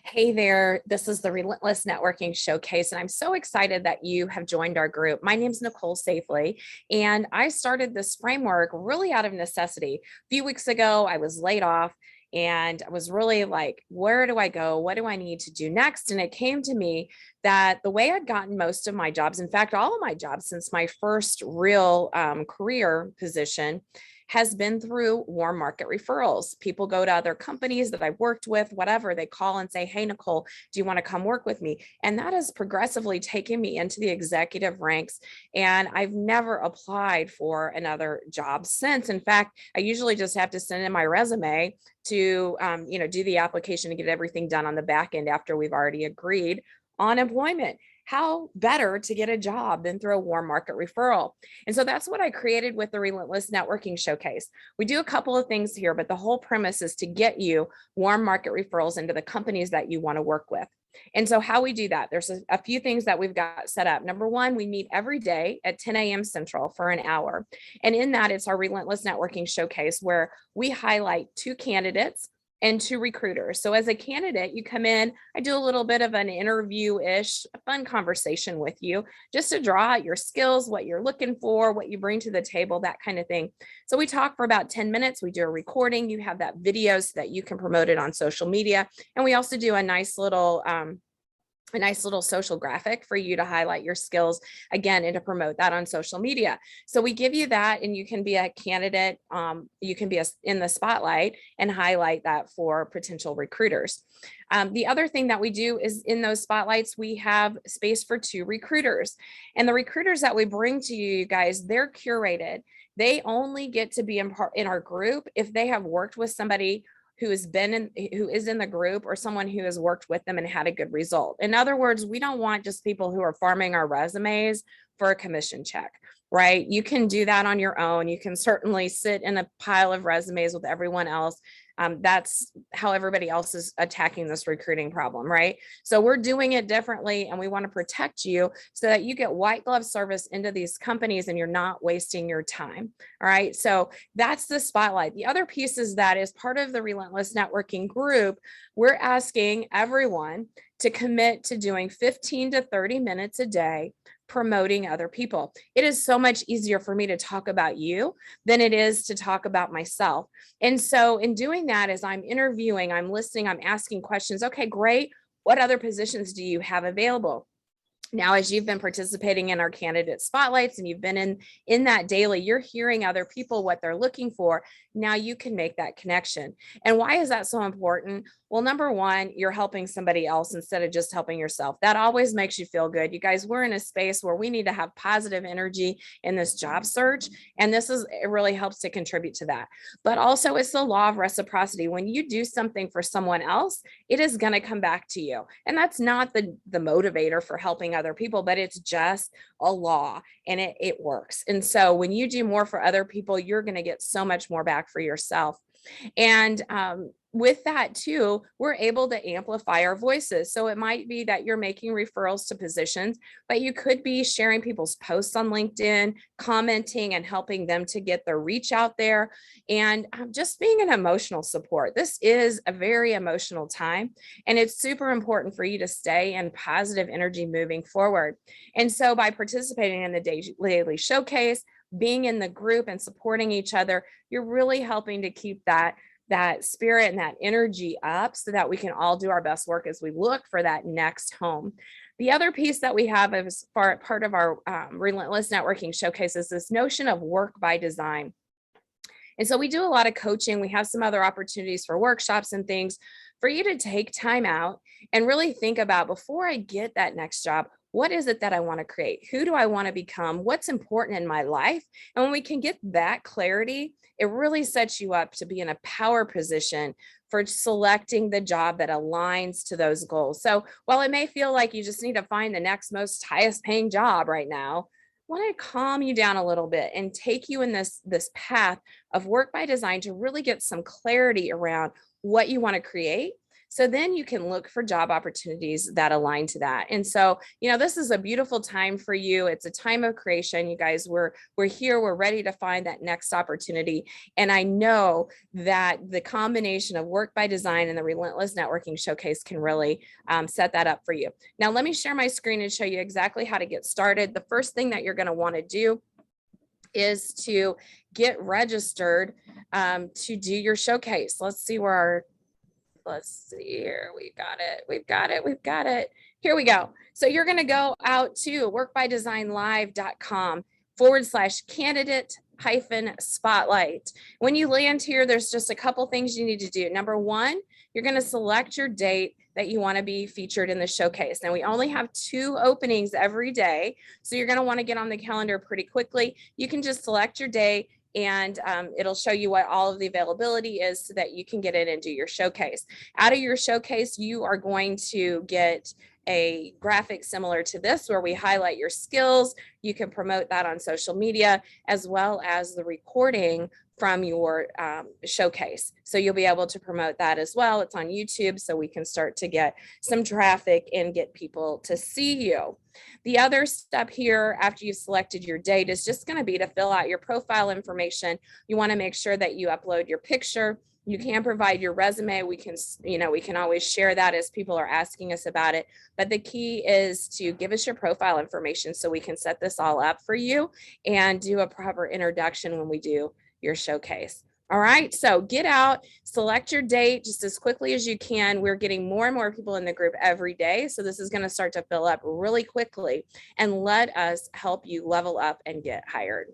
Hey there, this is the Relentless Networking Showcase, and I'm so excited that you have joined our group. My name's Nicole Safely, and I started this framework really out of necessity. A few weeks ago, I was laid off and I was really like, where do I go? What do I need to do next? And it came to me that the way I'd gotten most of my jobs, in fact, all of my jobs since my first real career position, has been through warm market referrals. People go to other companies that I've worked with, whatever, they call and say, hey, Nicole, do you want to come work with me? And that has progressively taken me into the executive ranks. And I've never applied for another job since. In fact, I usually just have to send in my resume to, do the application to get everything done on the back end after we've already agreed on employment. How better to get a job than through a warm market referral? And so that's what I created with the Relentless Networking Showcase. We do a couple of things here, but the whole premise is to get you warm market referrals into the companies that you want to work with. And so how we do that, there's a few things that we've got set up. Number one, we meet every day at 10 a.m. Central for an hour. And in that, it's our Relentless Networking Showcase where we highlight two candidates and two recruiters. So as a candidate, you come in, I do a little bit of an interview-ish, a fun conversation with you, just to draw out your skills, what you're looking for, what you bring to the table, that kind of thing. So we talk for about 10 minutes. We do a recording. You have that video so that you can promote it on social media. And we also do a nice little social graphic for you to highlight your skills again and to promote that on social media. So we give you that, and you can be a candidate. You can be in the spotlight and highlight that for potential recruiters. The other thing that we do is in those spotlights, we have space for two recruiters, and the recruiters that we bring to you guys, they're curated. They only get to be in our group if they have worked with somebody who is in the group, or someone who has worked with them and had a good result. In other words, we don't want just people who are farming our resumes for a commission check, right? You can do that on your own. You can certainly sit in a pile of resumes with everyone else. That's how everybody else is attacking this recruiting problem, right? So we're doing it differently, and we want to protect you so that you get white glove service into these companies and you're not wasting your time. All right. So that's the spotlight. The other piece is that as part of the Relentless Networking group, we're asking everyone to commit to doing 15 to 30 minutes a day promoting other people. It is so much easier for me to talk about you than it is to talk about myself. And so in doing that, as I'm interviewing, I'm listening, I'm asking questions. Okay, great. What other positions do you have available? Now, as you've been participating in our candidate spotlights and you've been in that daily, you're hearing other people what they're looking for. Now you can make that connection. And why is that so important? Well, number one, you're helping somebody else instead of just helping yourself. That always makes you feel good. You guys, we're in a space where we need to have positive energy in this job search. And it really helps to contribute to that. But also, it's the law of reciprocity. When you do something for someone else, it is going to come back to you. And that's not the motivator for helping other people, but it's just a law, and it works. And so when you do more for other people, you're going to get so much more back for yourself. And with that too, we're able to amplify our voices. So it might be that you're making referrals to positions, but you could be sharing people's posts on LinkedIn, commenting and helping them to get their reach out there, and just being an emotional support. This is a very emotional time, and it's super important for you to stay in positive energy moving forward. And so by participating in the daily showcase, being in the group and supporting each other, you're really helping to keep that spirit and that energy up so that we can all do our best work as we look for that next home. The other piece that we have as part of our Relentless Networking Showcase is this notion of work by design. And so we do a lot of coaching. We have some other opportunities for workshops and things for you to take time out and really think about, before I get that next job, what is it that I want to create? Who do I want to become? What's important in my life? And when we can get that clarity, it really sets you up to be in a power position for selecting the job that aligns to those goals. So while it may feel like you just need to find the next most highest paying job right now, I want to calm you down a little bit and take you in this path of work by design to really get some clarity around what you want to create, So then you can look for job opportunities that align to that. And so, this is a beautiful time for you. It's a time of creation. You guys, we're here, we're ready to find that next opportunity. And I know that the combination of Work by Design and the Relentless Networking Showcase can really set that up for you. Now, let me share my screen and show you exactly how to get started. The first thing that you're going to want to do is to get registered to do your showcase. Let's see here. We've got it. Here we go. So you're going to go out to workbydesignlive.com/candidate-spotlight. When you land here, there's just a couple things you need to do. Number one, you're going to select your date that you want to be featured in the showcase. Now, we only have 2 openings every day, so you're going to want to get on the calendar pretty quickly. You can just select your day, and it'll show you what all of the availability is so that you can get in and do your showcase. Out of your showcase, you are going to get a graphic similar to this where we highlight your skills. You can promote that on social media, as well as the recording from your showcase. So you'll be able to promote that as well. It's on YouTube, so we can start to get some traffic and get people to see you. The other step here after you've selected your date is just going to be to fill out your profile information. You want to make sure that you upload your picture. You can provide your resume. We can always share that as people are asking us about it. But the key is to give us your profile information so we can set this all up for you and do a proper introduction when we do your showcase. All right, so get out, select your date just as quickly as you can. We're getting more and more people in the group every day, so this is going to start to fill up really quickly, and let us help you level up and get hired.